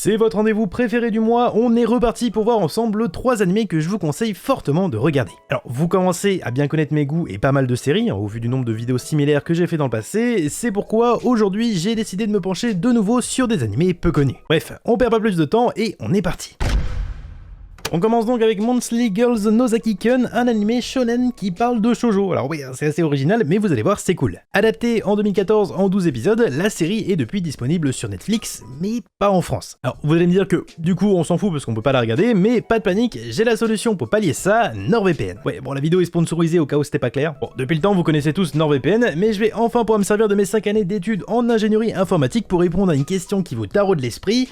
C'est votre rendez-vous préféré du mois, on est reparti pour voir ensemble 3 animés que je vous conseille fortement de regarder. Alors vous commencez à bien connaître mes goûts et pas mal de séries, au vu du nombre de vidéos similaires que j'ai fait dans le passé, c'est pourquoi aujourd'hui j'ai décidé de me pencher de nouveau sur des animés peu connus. Bref, on perd pas plus de temps et on est parti. On commence donc avec Monthly Girls Nozaki-kun, un animé shonen qui parle de shoujo. Alors oui, c'est assez original, mais vous allez voir, c'est cool. Adapté en 2014 en 12 épisodes, la série est depuis disponible sur Netflix, mais pas en France. Alors vous allez me dire que du coup on s'en fout parce qu'on peut pas la regarder, mais pas de panique, j'ai la solution pour pallier ça, NordVPN. Ouais, bon la vidéo est sponsorisée au cas où c'était pas clair. Bon, depuis le temps vous connaissez tous NordVPN, mais je vais enfin pouvoir me servir de mes 5 années d'études en ingénierie informatique pour répondre à une question qui vous taraude l'esprit.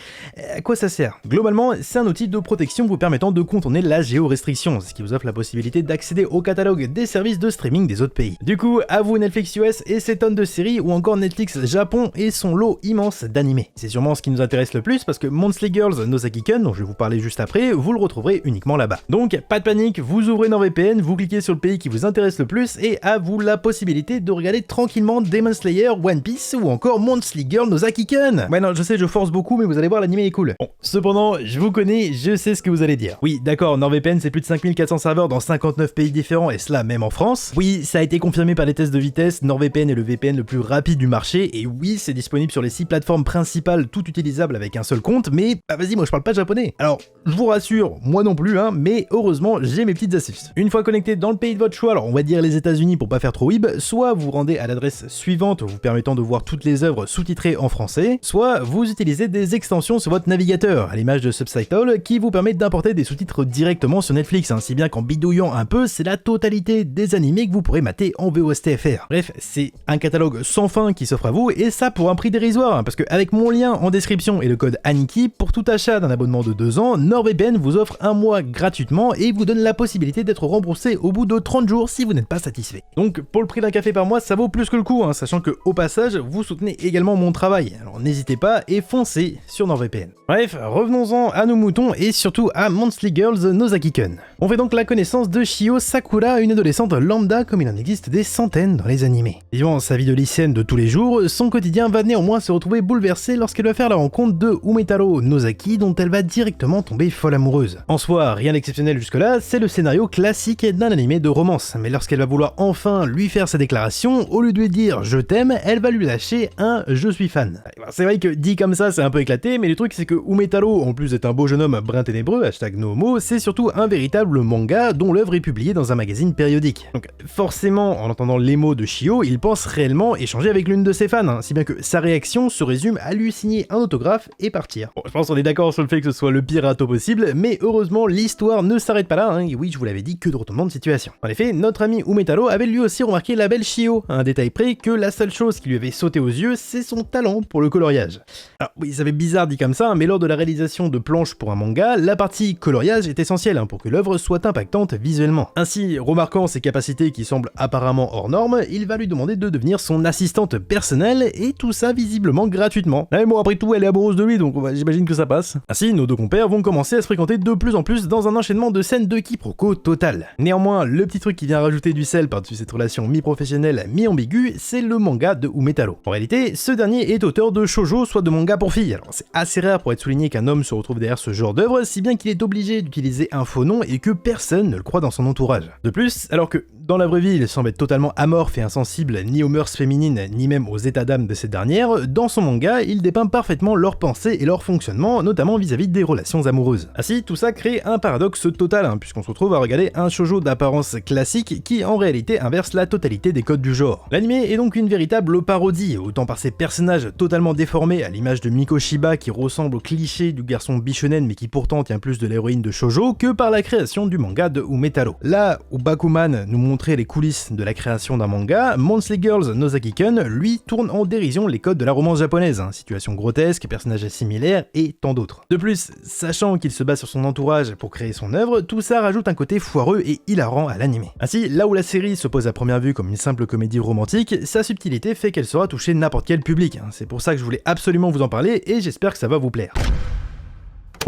À quoi ça sert? Globalement, c'est un outil de protection vous permettant de contourner la géorestriction, ce qui vous offre la possibilité d'accéder au catalogue des services de streaming des autres pays. Du coup, à vous Netflix US et ses tonnes de séries, ou encore Netflix Japon et son lot immense d'animés. C'est sûrement ce qui nous intéresse le plus parce que Monthly Girls Nozaki-kun, dont je vais vous parler juste après, vous le retrouverez uniquement là-bas. Donc, pas de panique, vous ouvrez NordVPN, vous cliquez sur le pays qui vous intéresse le plus et à vous la possibilité de regarder tranquillement Demon Slayer, One Piece ou encore Monthly Girls Nozaki-kun. Ouais non, je sais, je force beaucoup, mais vous allez voir, l'animé est cool. Bon, cependant, je vous connais, je sais ce que vous allez dire. Oui, d'accord, NordVPN c'est plus de 5400 serveurs dans 59 pays différents et cela même en France. Oui, ça a été confirmé par les tests de vitesse, NordVPN est le VPN le plus rapide du marché et oui, c'est disponible sur les 6 plateformes principales toutes utilisables avec un seul compte, mais bah vas-y, moi je parle pas japonais. Alors, je vous rassure, moi non plus, mais heureusement j'ai mes petites astuces. Une fois connecté dans le pays de votre choix, alors on va dire les États-Unis pour pas faire trop web, soit vous rendez à l'adresse suivante vous permettant de voir toutes les œuvres sous-titrées en français, soit vous utilisez des extensions sur votre navigateur, à l'image de Subtitle, qui vous permet d'importer des sous-titres directement sur Netflix, si bien qu'en bidouillant un peu, c'est la totalité des animés que vous pourrez mater en VOSTFR. Bref, c'est un catalogue sans fin qui s'offre à vous, et ça pour un prix dérisoire, parce qu'avec mon lien en description et le code Aniki, pour tout achat d'un abonnement de 2 ans, NordVPN vous offre 1 mois gratuitement et vous donne la possibilité d'être remboursé au bout de 30 jours si vous n'êtes pas satisfait. Donc pour le prix d'un café par mois, ça vaut plus que le coup, sachant que au passage, vous soutenez également mon travail, alors n'hésitez pas et foncez sur NordVPN. Bref, revenons-en à nos moutons et surtout à Monthly Girls Nozaki-kun. On fait donc la connaissance de Shio Sakura, une adolescente lambda comme il en existe des centaines dans les animés. Vivant sa vie de lycéenne de tous les jours, son quotidien va néanmoins se retrouver bouleversé lorsqu'elle va faire la rencontre de Umetaro Nozaki dont elle va directement tomber folle amoureuse. En soi, rien d'exceptionnel jusque-là, c'est le scénario classique d'un animé de romance, mais lorsqu'elle va vouloir enfin lui faire sa déclaration, au lieu de lui dire « je t'aime », elle va lui lâcher un « je suis fan ». C'est vrai que dit comme ça, c'est un peu éclaté, mais le truc c'est que Umetaro, en plus d'être un beau jeune homme brun ténébreux, #nohomo, c'est surtout un véritable manga dont l'œuvre est publiée dans un magazine périodique. Donc forcément, en entendant les mots de Shio, il pense réellement échanger avec l'une de ses fans, si bien que sa réaction se résume à lui signer un autographe et partir. Bon, je pense qu'on est d'accord sur le fait que ce soit le pire râteau possible, mais heureusement l'histoire ne s'arrête pas là, et oui je vous l'avais dit, que de retournement de situation. En effet, notre ami Umetaro avait lui aussi remarqué la belle Shio, à un détail près que la seule chose qui lui avait sauté aux yeux, c'est son talent pour le coloriage. Alors oui, ça fait bizarre dit comme ça, mais lors de la réalisation de planches pour un manga, la partie coloriage est essentielle pour que l'œuvre soit impactante visuellement. Ainsi, remarquant ses capacités qui semblent apparemment hors normes, il va lui demander de devenir son assistante personnelle, et tout ça visiblement gratuitement. Mais bon, après tout, elle est amoureuse de lui, donc j'imagine que ça passe. Ainsi, nos deux compères vont commencer à se fréquenter de plus en plus dans un enchaînement de scènes de quiproquo total. Néanmoins, le petit truc qui vient rajouter du sel par-dessus cette relation mi-professionnelle, mi-ambiguë, c'est le manga de Umetaro. En réalité, ce dernier est auteur de shoujo, soit de manga pour filles. Alors c'est assez rare pour être souligné qu'un homme se retrouve derrière ce genre d'œuvre, si bien qu'il est obligé d'utiliser un faux nom et que personne ne le croit dans son entourage. De plus, alors que dans la vraie vie, il semble être totalement amorphe et insensible ni aux mœurs féminines, ni même aux états d'âme de ces dernières, dans son manga, il dépeint parfaitement leurs pensées et leur fonctionnement, notamment vis-à-vis des relations amoureuses. Ainsi, tout ça crée un paradoxe total, puisqu'on se retrouve à regarder un shoujo d'apparence classique qui en réalité inverse la totalité des codes du genre. L'anime est donc une véritable parodie, autant par ses personnages totalement déformés à l'image de Mikoshiba qui ressemble au cliché du garçon bichonen mais qui pourtant tient plus de l'héroïne de shoujo, que par la création du manga de Umetaro. Là où Bakuman nous montrait les coulisses de la création d'un manga, Monthly Girls Nozaki-kun, lui, tourne en dérision les codes de la romance japonaise, situations grotesques, personnages similaires et tant d'autres. De plus, sachant qu'il se base sur son entourage pour créer son œuvre, tout ça rajoute un côté foireux et hilarant à l'anime. Ainsi, là où la série se pose à première vue comme une simple comédie romantique, sa subtilité fait qu'elle saura toucher n'importe quel public. C'est pour ça que je voulais absolument vous en parler et j'espère que ça va vous plaire.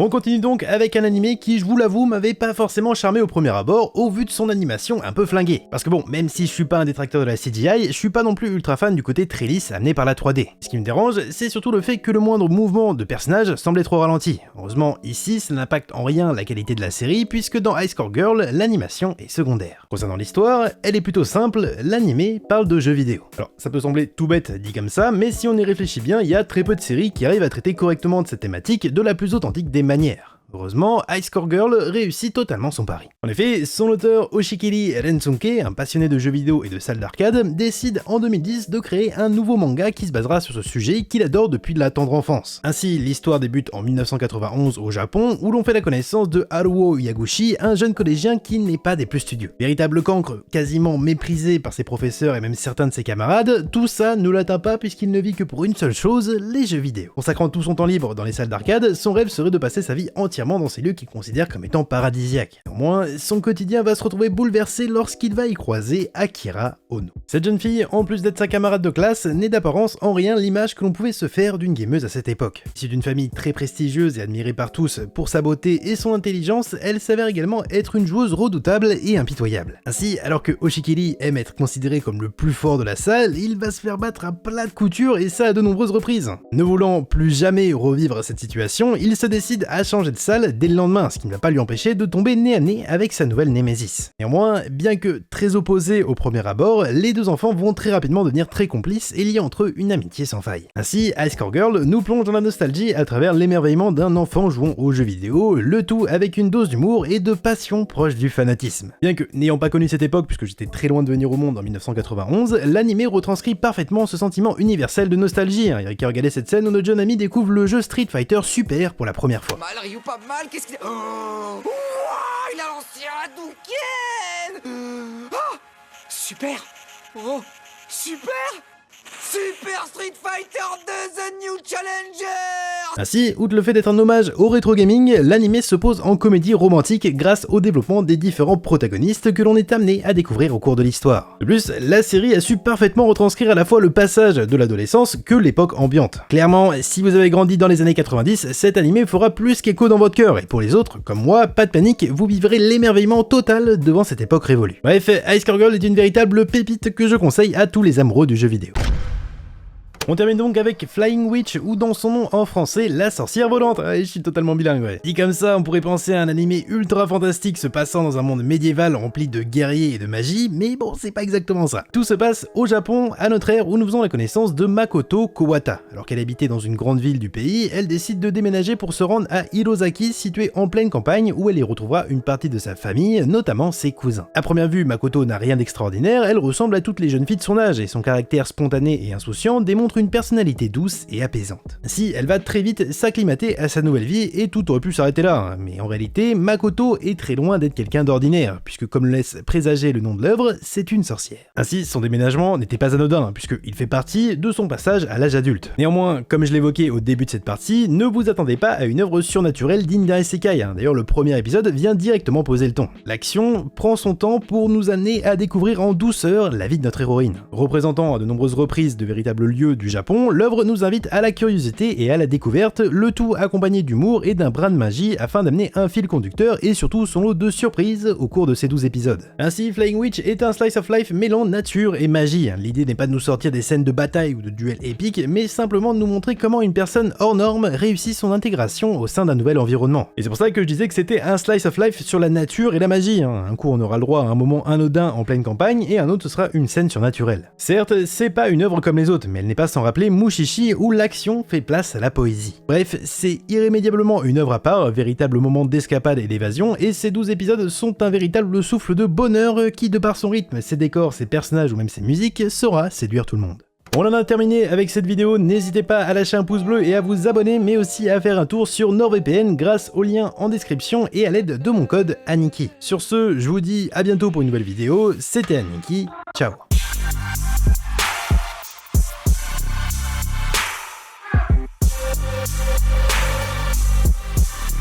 On continue donc avec un animé qui, je vous l'avoue, m'avait pas forcément charmé au premier abord au vu de son animation un peu flinguée. Parce que bon, même si je suis pas un détracteur de la CGI, je suis pas non plus ultra fan du côté très lisse amené par la 3D. Ce qui me dérange, c'est surtout le fait que le moindre mouvement de personnage semblait trop ralenti. Heureusement, ici, ça n'impacte en rien la qualité de la série, puisque dans High Score Girl, l'animation est secondaire. Concernant l'histoire, elle est plutôt simple, l'animé parle de jeux vidéo. Alors, ça peut sembler tout bête dit comme ça, mais si on y réfléchit bien, il y a très peu de séries qui arrivent à traiter correctement de cette thématique de la plus authentique des manières. Heureusement, High Score Girl réussit totalement son pari. En effet, son auteur Oshikiri Rensunke, un passionné de jeux vidéo et de salles d'arcade, décide en 2010 de créer un nouveau manga qui se basera sur ce sujet qu'il adore depuis la tendre enfance. Ainsi, l'histoire débute en 1991 au Japon, où l'on fait la connaissance de Haruo Yaguchi, un jeune collégien qui n'est pas des plus studieux. Véritable cancre, quasiment méprisé par ses professeurs et même certains de ses camarades, tout ça ne l'atteint pas puisqu'il ne vit que pour une seule chose, les jeux vidéo. Consacrant tout son temps libre dans les salles d'arcade, son rêve serait de passer sa vie entièrement dans ces lieux qu'il considère comme étant paradisiaques. Néanmoins, son quotidien va se retrouver bouleversé lorsqu'il va y croiser Akira Ono. Cette jeune fille, en plus d'être sa camarade de classe, n'est d'apparence en rien l'image que l'on pouvait se faire d'une gameuse à cette époque. Issue d'une famille très prestigieuse et admirée par tous pour sa beauté et son intelligence, elle s'avère également être une joueuse redoutable et impitoyable. Ainsi, alors que Oshikiri aime être considéré comme le plus fort de la salle, il va se faire battre à plat de couture et ça à de nombreuses reprises. Ne voulant plus jamais revivre cette situation, il se décide à changer de salle dès le lendemain, ce qui ne va pas lui empêcher de tomber nez à nez avec sa nouvelle némésis. Néanmoins, bien que très opposés au premier abord, les deux enfants vont très rapidement devenir très complices et lier entre eux une amitié sans faille. Ainsi, High Score Girl nous plonge dans la nostalgie à travers l'émerveillement d'un enfant jouant aux jeux vidéo, le tout avec une dose d'humour et de passion proche du fanatisme. Bien que n'ayant pas connu cette époque puisque j'étais très loin de venir au monde en 1991, l'animé retranscrit parfaitement ce sentiment universel de nostalgie. Eric a regardé cette scène où notre jeune ami découvre le jeu Street Fighter Super pour la première fois. Mal, Ryu, pas mal, qu'est-ce qu'il a... Oh, ouah, il a lancé un Hadouken. Oh, super. Oh, super. Super Street Fighter 2 The New Challenger. Ainsi, outre le fait d'être un hommage au rétro gaming, l'animé se pose en comédie romantique grâce au développement des différents protagonistes que l'on est amené à découvrir au cours de l'histoire. De plus, la série a su parfaitement retranscrire à la fois le passage de l'adolescence que l'époque ambiante. Clairement, si vous avez grandi dans les années 90, cet animé fera plus qu'écho dans votre cœur, et pour les autres, comme moi, pas de panique, vous vivrez l'émerveillement total devant cette époque révolue. Bref, High Score Girl est une véritable pépite que je conseille à tous les amoureux du jeu vidéo. On termine donc avec Flying Witch, ou dans son nom en français, la sorcière volante. Je suis totalement bilingue, ouais. Dit comme ça, on pourrait penser à un animé ultra fantastique se passant dans un monde médiéval rempli de guerriers et de magie, mais bon, c'est pas exactement ça. Tout se passe au Japon, à notre ère, où nous faisons la connaissance de Makoto Kowata. Alors qu'elle habitait dans une grande ville du pays, elle décide de déménager pour se rendre à Hirosaki, située en pleine campagne, où elle y retrouvera une partie de sa famille, notamment ses cousins. À première vue, Makoto n'a rien d'extraordinaire, elle ressemble à toutes les jeunes filles de son âge, et son caractère spontané et insouciant démontre une personnalité douce et apaisante. Ainsi, elle va très vite s'acclimater à sa nouvelle vie et tout aurait pu s'arrêter là, mais en réalité, Makoto est très loin d'être quelqu'un d'ordinaire, puisque comme le laisse présager le nom de l'œuvre, c'est une sorcière. Ainsi, son déménagement n'était pas anodin, puisqu'il fait partie de son passage à l'âge adulte. Néanmoins, comme je l'évoquais au début de cette partie, ne vous attendez pas à une œuvre surnaturelle digne d'un isekai. D'ailleurs, le premier épisode vient directement poser le ton. L'action prend son temps pour nous amener à découvrir en douceur la vie de notre héroïne. Représentant à de nombreuses reprises de véritables lieux du Japon, l'œuvre nous invite à la curiosité et à la découverte, le tout accompagné d'humour et d'un brin de magie afin d'amener un fil conducteur et surtout son lot de surprises au cours de ces 12 épisodes. Ainsi, Flying Witch est un slice of life mêlant nature et magie. L'idée n'est pas de nous sortir des scènes de bataille ou de duels épiques, mais simplement de nous montrer comment une personne hors norme réussit son intégration au sein d'un nouvel environnement. Et c'est pour ça que je disais que c'était un slice of life sur la nature et la magie. Un coup on aura le droit à un moment anodin en pleine campagne et un autre ce sera une scène surnaturelle. Certes, c'est pas une œuvre comme les autres, mais elle n'est pas sans rappeler Mushishi où l'action fait place à la poésie. Bref, c'est irrémédiablement une œuvre à part, véritable moment d'escapade et d'évasion, et ces 12 épisodes sont un véritable souffle de bonheur qui, de par son rythme, ses décors, ses personnages ou même ses musiques, saura séduire tout le monde. On en a terminé avec cette vidéo, n'hésitez pas à lâcher un pouce bleu et à vous abonner, mais aussi à faire un tour sur NordVPN grâce au lien en description et à l'aide de mon code Aniki. Sur ce, je vous dis à bientôt pour une nouvelle vidéo, c'était Aniki, ciao.